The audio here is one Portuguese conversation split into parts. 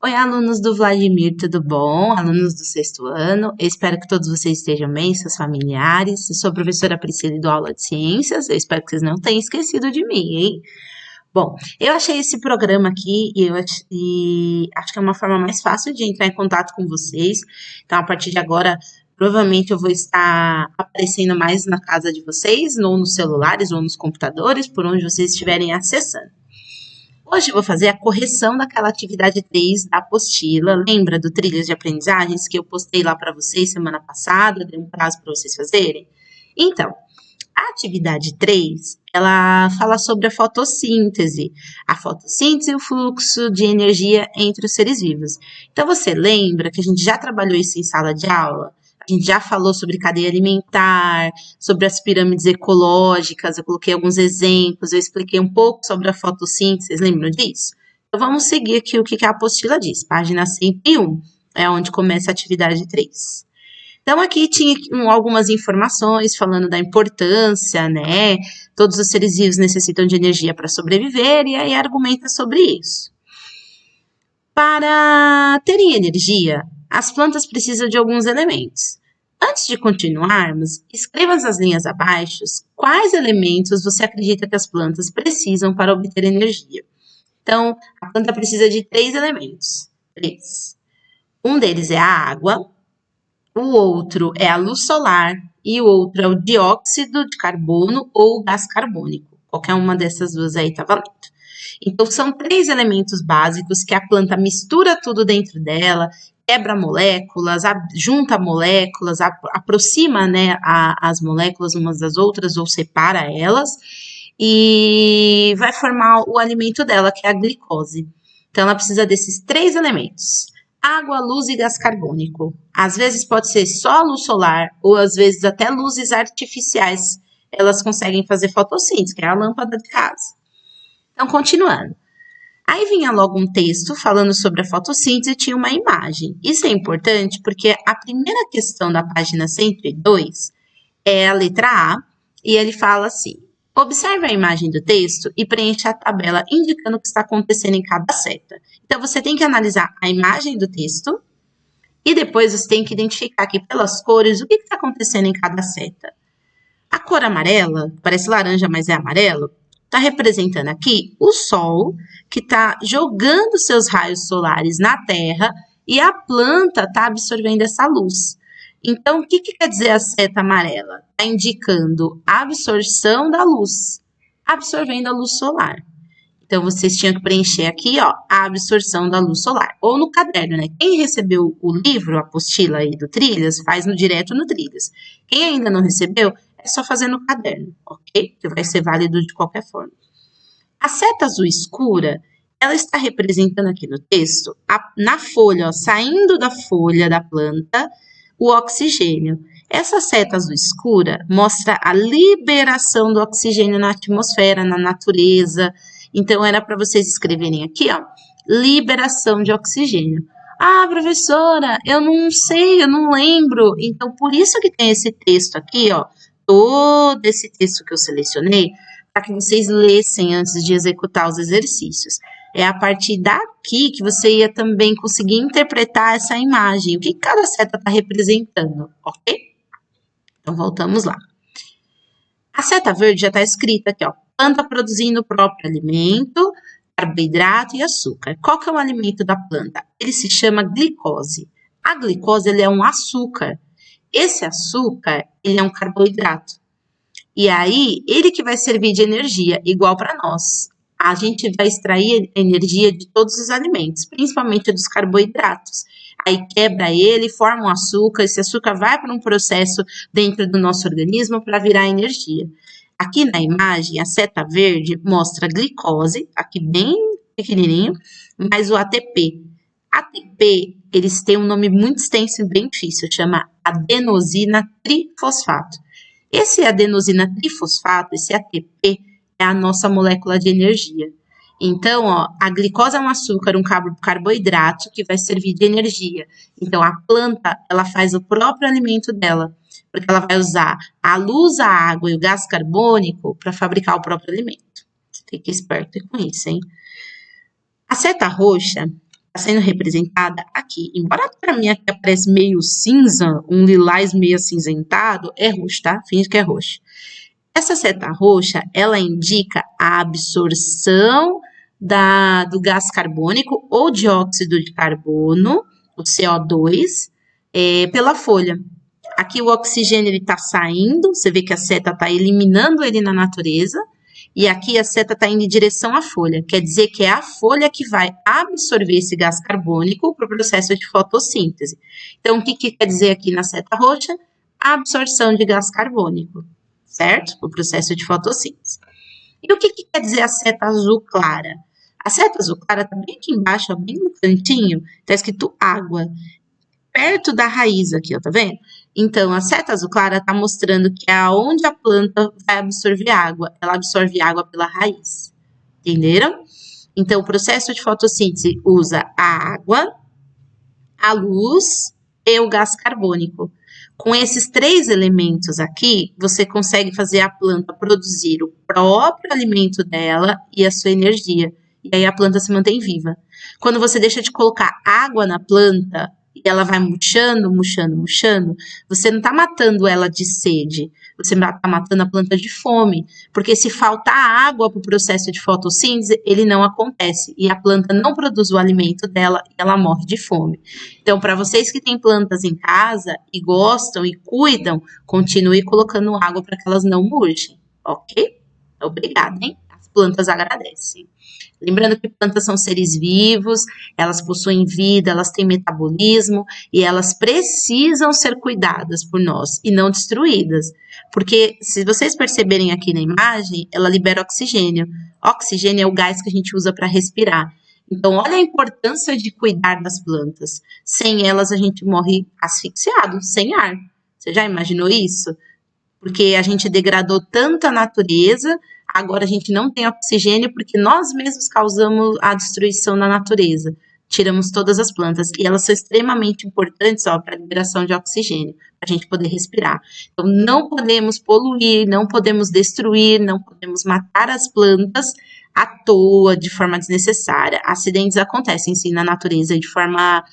Oi, alunos do Vladimir, tudo bom? Alunos do sexto ano, eu espero que todos vocês estejam bem, seus familiares. Eu sou a professora Priscila do Aula de Ciências, eu espero que vocês não tenham esquecido de mim, hein? Bom, eu achei esse programa aqui e acho que é uma forma mais fácil de entrar em contato com vocês. Então, a partir de agora, provavelmente eu vou estar aparecendo mais na casa de vocês, ou nos celulares, ou nos computadores, por onde vocês estiverem acessando. Hoje eu vou fazer a correção daquela atividade 3 da apostila. Lembra do Trilhas de Aprendizagens que eu postei lá para vocês semana passada? Dei um prazo para vocês fazerem? Então, a atividade 3, ela fala sobre a fotossíntese e o fluxo de energia entre os seres vivos. Então, você lembra que a gente já trabalhou isso em sala de aula? A gente já falou sobre cadeia alimentar, sobre as pirâmides ecológicas, eu coloquei alguns exemplos, eu expliquei um pouco sobre a fotossíntese, vocês lembram disso? Então, vamos seguir aqui o que a apostila diz. Página 101 é onde começa a atividade 3. Então, aqui tinha algumas informações falando da importância, né? Todos os seres vivos necessitam de energia para sobreviver, e aí argumenta sobre isso. Para terem energia, as plantas precisam de alguns elementos. Antes de continuarmos, escreva nas linhas abaixo quais elementos você acredita que as plantas precisam para obter energia. Então, a planta precisa de 3 elementos. 3. Um deles é a água, o outro é a luz solar e o outro é o dióxido de carbono ou gás carbônico. Qualquer uma dessas duas aí tá valendo. Então, são 3 elementos básicos que a planta mistura tudo dentro dela, quebra moléculas, junta moléculas, aproxima, né, as moléculas umas das outras ou separa elas e vai formar o alimento dela, que é a glicose. Então, ela precisa desses 3 elementos: água, luz e gás carbônico. Às vezes pode ser só luz solar ou às vezes até luzes artificiais. Elas conseguem fazer fotossíntese, que é a lâmpada de casa. Então, continuando. Aí vinha logo um texto falando sobre a fotossíntese e tinha uma imagem. Isso é importante porque a primeira questão da página 102 é a letra A, e ele fala assim: observe a imagem do texto e preencha a tabela indicando o que está acontecendo em cada seta. Então, você tem que analisar a imagem do texto e depois você tem que identificar aqui pelas cores o que está acontecendo em cada seta. A cor amarela, parece laranja, mas é amarelo, está representando aqui o Sol, que está jogando seus raios solares na Terra e a planta está absorvendo essa luz. Então, o que quer dizer a seta amarela? Está indicando a absorção da luz, absorvendo a luz solar. Então, vocês tinham que preencher aqui, ó, a absorção da luz solar. Ou no caderno, né? Quem recebeu o livro, a apostila aí do Trilhas, faz direto no Trilhas. Quem ainda não recebeu, é só fazer no caderno, ok? Que vai ser válido de qualquer forma. A seta azul escura, ela está representando aqui no texto, na folha, ó, saindo da folha da planta, o oxigênio. Essa seta azul escura mostra a liberação do oxigênio na atmosfera, na natureza. Então, era para vocês escreverem aqui, ó, liberação de oxigênio. Ah, professora, eu não sei, eu não lembro. Então, por isso que tem esse texto aqui, ó, todo esse texto que eu selecionei, para que vocês lessem antes de executar os exercícios. É a partir daqui que você ia também conseguir interpretar essa imagem, o que cada seta está representando, ok? Então, voltamos lá. A seta verde já está escrita aqui, ó, planta produzindo o próprio alimento, carboidrato e açúcar. Qual que é o alimento da planta? Ele se chama glicose. A glicose, ele é um açúcar. Esse açúcar, ele é um carboidrato. E aí, ele que vai servir de energia, igual para nós. A gente vai extrair energia de todos os alimentos, principalmente dos carboidratos. Aí quebra ele, forma um açúcar, esse açúcar vai para um processo dentro do nosso organismo para virar energia. Aqui na imagem, a seta verde mostra a glicose, aqui bem pequenininho, mas o ATP. ATP, eles têm um nome muito extenso e bem difícil, chama adenosina trifosfato. Esse adenosina trifosfato, esse ATP, é a nossa molécula de energia. Então, ó, a glicose é um açúcar, um carboidrato que vai servir de energia. Então, a planta, ela faz o próprio alimento dela, porque ela vai usar a luz, a água e o gás carbônico para fabricar o próprio alimento. Fique esperto com isso, hein? A seta roxa sendo representada aqui. Embora para mim aqui aparece meio cinza, um lilás meio acinzentado, é roxo, tá? Finge que é roxo. Essa seta roxa, ela indica a absorção do gás carbônico ou dióxido de carbono, o CO2, pela folha. Aqui o oxigênio está saindo, você vê que a seta está eliminando ele na natureza, e aqui a seta está indo em direção à folha, quer dizer que é a folha que vai absorver esse gás carbônico para o processo de fotossíntese. Então, o que quer dizer aqui na seta roxa? A absorção de gás carbônico, certo? O processo de fotossíntese. E o que quer dizer a seta azul clara? A seta azul clara está bem aqui embaixo, ó, bem no cantinho, está escrito água, perto da raiz aqui, ó, tá vendo? Então, a seta azul clara está mostrando que é aonde a planta vai absorver água. Ela absorve água pela raiz. Entenderam? Então, o processo de fotossíntese usa a água, a luz e o gás carbônico. Com esses 3 elementos aqui, você consegue fazer a planta produzir o próprio alimento dela e a sua energia. E aí a planta se mantém viva. Quando você deixa de colocar água na planta, e ela vai murchando, você não está matando ela de sede, você está matando a planta de fome, porque se faltar água para o processo de fotossíntese, ele não acontece, e a planta não produz o alimento dela, e ela morre de fome. Então, para vocês que têm plantas em casa, e gostam, e cuidam, continue colocando água para que elas não murchem, ok? Obrigada, hein? As plantas agradecem. Lembrando que plantas são seres vivos, elas possuem vida, elas têm metabolismo e elas precisam ser cuidadas por nós e não destruídas. Porque, se vocês perceberem aqui na imagem, ela libera oxigênio. Oxigênio é o gás que a gente usa para respirar. Então, olha a importância de cuidar das plantas. Sem elas, a gente morre asfixiado, sem ar. Você já imaginou isso? Porque a gente degradou tanto a natureza, agora a gente não tem oxigênio porque nós mesmos causamos a destruição da natureza. Tiramos todas as plantas e elas são extremamente importantes para a liberação de oxigênio, para a gente poder respirar. Então, não podemos poluir, não podemos destruir, não podemos matar as plantas à toa, de forma desnecessária. Acidentes acontecem, sim, na natureza de forma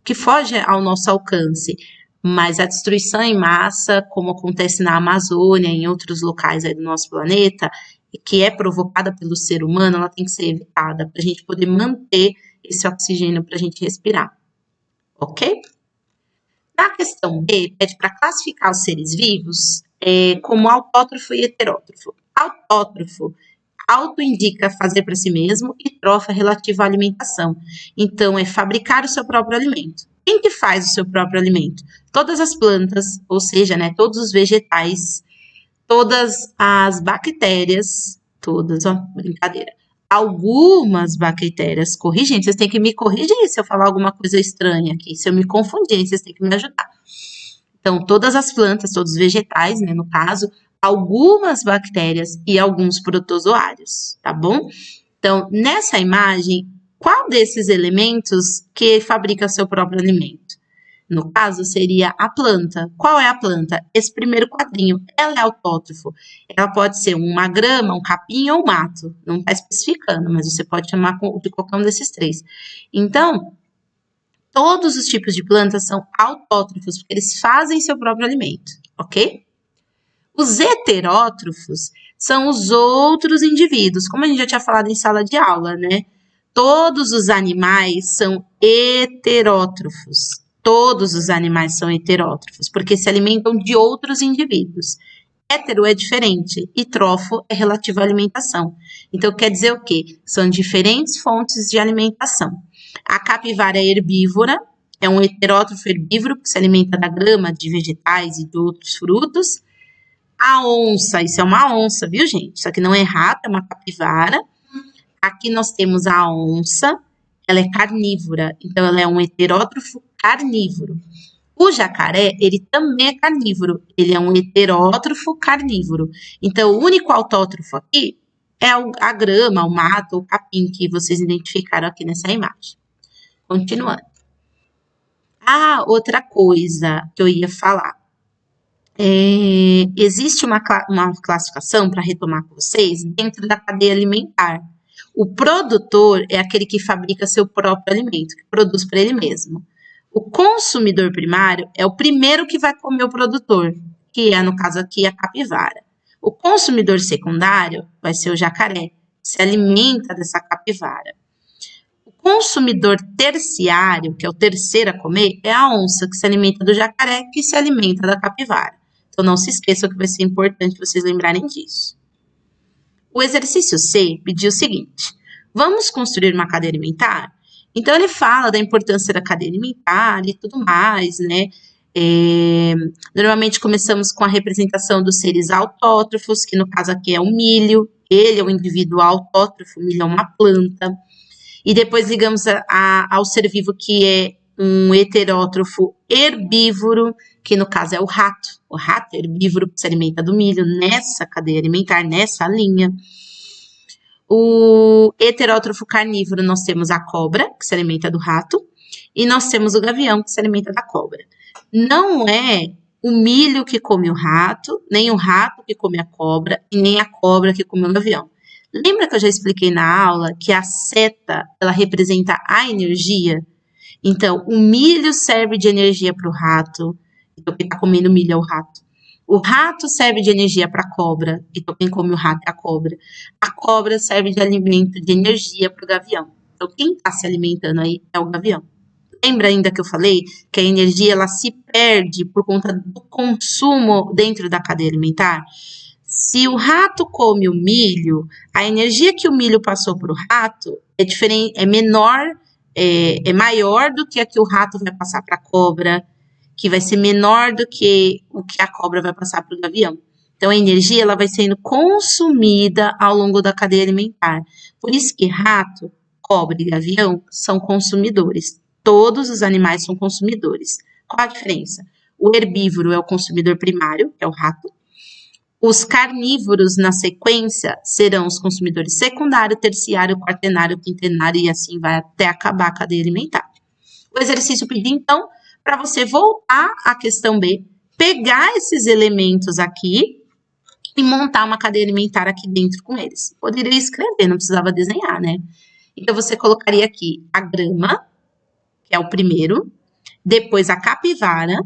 que foge ao nosso alcance. Mas a destruição em massa, como acontece na Amazônia e em outros locais aí do nosso planeta, que é provocada pelo ser humano, ela tem que ser evitada para a gente poder manter esse oxigênio para a gente respirar, ok? Na questão B, pede para classificar os seres vivos como autótrofo e heterótrofo. Autótrofo auto-indica fazer para si mesmo e trofa relativo à alimentação. Então, é fabricar o seu próprio alimento. Quem que faz o seu próprio alimento? Todas as plantas, ou seja, né, todos os vegetais, todas as bactérias, todas, ó, brincadeira. Algumas bactérias, corrigem, vocês têm que me corrigir se eu falar alguma coisa estranha aqui, se eu me confundir, vocês têm que me ajudar. Então, todas as plantas, todos os vegetais, né, no caso, algumas bactérias e alguns protozoários, tá bom? Então, nessa imagem, qual desses elementos que fabrica seu próprio alimento? No caso, seria a planta. Qual é a planta? Esse primeiro quadrinho, ela é autótrofo. Ela pode ser uma grama, um capim ou um mato. Não está especificando, mas você pode chamar de qualquer um desses 3. Então, todos os tipos de plantas são autótrofos, porque eles fazem seu próprio alimento, ok? Os heterótrofos são os outros indivíduos, como a gente já tinha falado em sala de aula, né? Todos os animais são heterótrofos. Todos os animais são heterótrofos, porque se alimentam de outros indivíduos. Hétero é diferente e trófo é relativo à alimentação. Então, quer dizer o quê? São diferentes fontes de alimentação. A capivara é herbívora, é um heterótrofo herbívoro que se alimenta da grama, de vegetais e de outros frutos. A onça, isso é uma onça, viu, gente? Isso aqui não é rato, é uma capivara. Aqui nós temos a onça, ela é carnívora, então ela é um heterótrofo carnívoro. O jacaré, ele também é carnívoro, ele é um heterótrofo carnívoro. Então, o único autótrofo aqui é a grama, o mato, o capim que vocês identificaram aqui nessa imagem. Continuando. Ah, outra coisa que eu ia falar. Existe uma classificação, para retomar com vocês, dentro da cadeia alimentar. O produtor é aquele que fabrica seu próprio alimento, que produz para ele mesmo. O consumidor primário é o primeiro que vai comer o produtor, que é, no caso aqui, a capivara. O consumidor secundário vai ser o jacaré, que se alimenta dessa capivara. O consumidor terciário, que é o terceiro a comer, é a onça, que se alimenta do jacaré, que se alimenta da capivara. Então, não se esqueçam que vai ser importante vocês lembrarem disso. O exercício C pediu o seguinte: vamos construir uma cadeia alimentar? Então, ele fala da importância da cadeia alimentar e tudo mais, né? Normalmente começamos com a representação dos seres autótrofos, que no caso aqui é o milho. Ele é o indivíduo autótrofo, o milho é uma planta. E depois ligamos ao ser vivo, que é um heterótrofo herbívoro, que no caso é o rato. O rato é herbívoro, que se alimenta do milho nessa cadeia alimentar, nessa linha. O heterótrofo carnívoro, nós temos a cobra, que se alimenta do rato, e nós temos o gavião, que se alimenta da cobra. Não é o milho que come o rato, nem o rato que come a cobra, e nem a cobra que come o gavião. Lembra que eu já expliquei na aula que a seta, ela representa a energia? Então, o milho serve de energia para o rato, então quem está comendo milho é o rato. O rato serve de energia para a cobra, então quem come o rato é a cobra. A cobra serve de alimento, de energia para o gavião. Então, quem está se alimentando aí é o gavião. Lembra ainda que eu falei que a energia ela se perde por conta do consumo dentro da cadeia alimentar? Se o rato come o milho, a energia que o milho passou para o rato é diferente, é menor, é maior do que a que o rato vai passar para a cobra, que vai ser menor do que o que a cobra vai passar para o gavião. Então, a energia ela vai sendo consumida ao longo da cadeia alimentar. Por isso que rato, cobra e gavião são consumidores. Todos os animais são consumidores. Qual a diferença? O herbívoro é o consumidor primário, que é o rato. Os carnívoros, na sequência, serão os consumidores secundário, terciário, quaternário, quintenário e assim vai até acabar a cadeia alimentar. O exercício pediu, então, para você voltar à questão B, pegar esses elementos aqui e montar uma cadeia alimentar aqui dentro com eles. Poderia escrever, não precisava desenhar, né? Então, você colocaria aqui a grama, que é o primeiro, depois a capivara,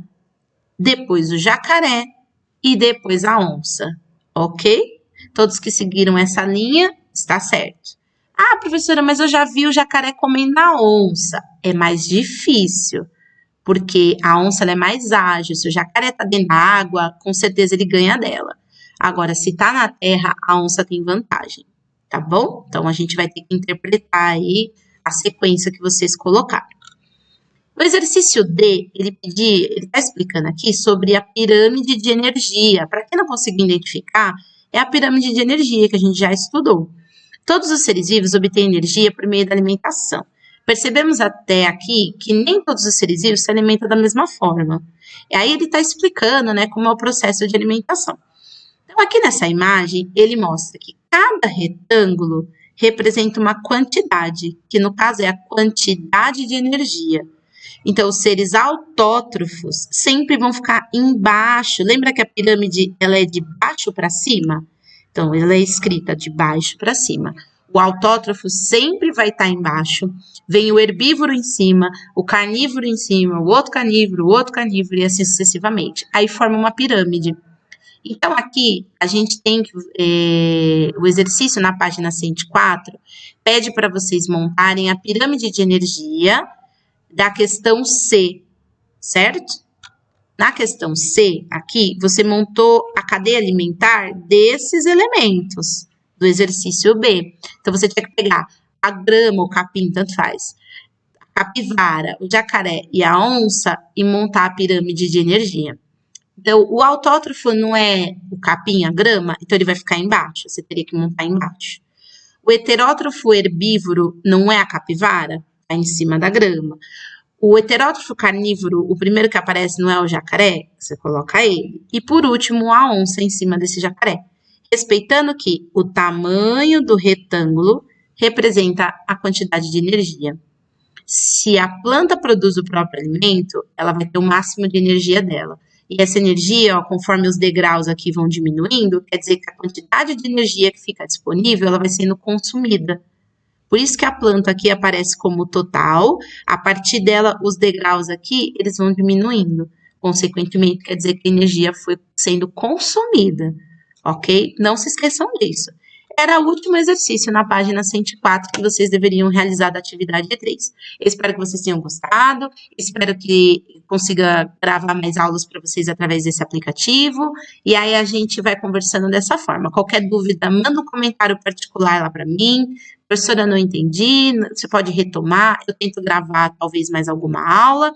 depois o jacaré e depois a onça, ok? Todos que seguiram essa linha, está certo. Ah, professora, mas eu já vi o jacaré comendo a onça. É mais difícil, porque a onça ela é mais ágil. Se o jacaré está dentro da água, com certeza ele ganha dela. Agora, se está na terra, a onça tem vantagem, tá bom? Então, a gente vai ter que interpretar aí a sequência que vocês colocaram. O exercício D, ele está explicando aqui sobre a pirâmide de energia. Para quem não conseguiu identificar, é a pirâmide de energia que a gente já estudou. Todos os seres vivos obtêm energia por meio da alimentação. Percebemos até aqui que nem todos os seres vivos se alimentam da mesma forma. E aí ele está explicando, né, como é o processo de alimentação. Então, aqui nessa imagem, ele mostra que cada retângulo representa uma quantidade, que no caso é a quantidade de energia. Então, os seres autótrofos sempre vão ficar embaixo. Lembra que a pirâmide ela é de baixo para cima? Então, ela é escrita de baixo para cima. O autótrofo sempre vai estar embaixo. Vem o herbívoro em cima, o carnívoro em cima, o outro carnívoro e assim sucessivamente. Aí forma uma pirâmide. Então, aqui, a gente tem que, o exercício na página 104 pede para vocês montarem a pirâmide de energia da questão C, certo? Na questão C, aqui, você montou a cadeia alimentar desses elementos do exercício B. Então, você tinha que pegar a grama, o capim, tanto faz, a capivara, o jacaré e a onça e montar a pirâmide de energia. Então, o autótrofo não é o capim, a grama, então ele vai ficar embaixo, você teria que montar embaixo. O heterótrofo herbívoro não é a capivara, está em cima da grama. O heterótrofo carnívoro, o primeiro que aparece não é o jacaré, você coloca ele. E por último, a onça em cima desse jacaré. Respeitando que o tamanho do retângulo representa a quantidade de energia. Se a planta produz o próprio alimento, ela vai ter o máximo de energia dela. E essa energia, ó, conforme os degraus aqui vão diminuindo, quer dizer que a quantidade de energia que fica disponível, ela vai sendo consumida. Por isso que a planta aqui aparece como total, a partir dela, os degraus aqui, eles vão diminuindo. Consequentemente, quer dizer que a energia foi sendo consumida, ok? Não se esqueçam disso. Era o último exercício na página 104 que vocês deveriam realizar da atividade 3. Eu espero que vocês tenham gostado, espero que consiga gravar mais aulas para vocês através desse aplicativo, e aí a gente vai conversando dessa forma. Qualquer dúvida, manda um comentário particular lá para mim. Professora, não entendi, você pode retomar, eu tento gravar talvez mais alguma aula.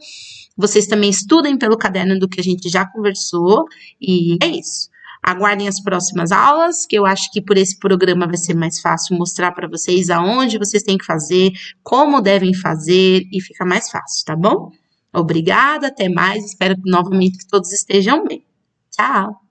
Vocês também estudem pelo caderno do que a gente já conversou, e é isso. Aguardem as próximas aulas, que eu acho que por esse programa vai ser mais fácil mostrar para vocês aonde vocês têm que fazer, como devem fazer, e fica mais fácil, tá bom? Obrigada, até mais, espero novamente que todos estejam bem. Tchau!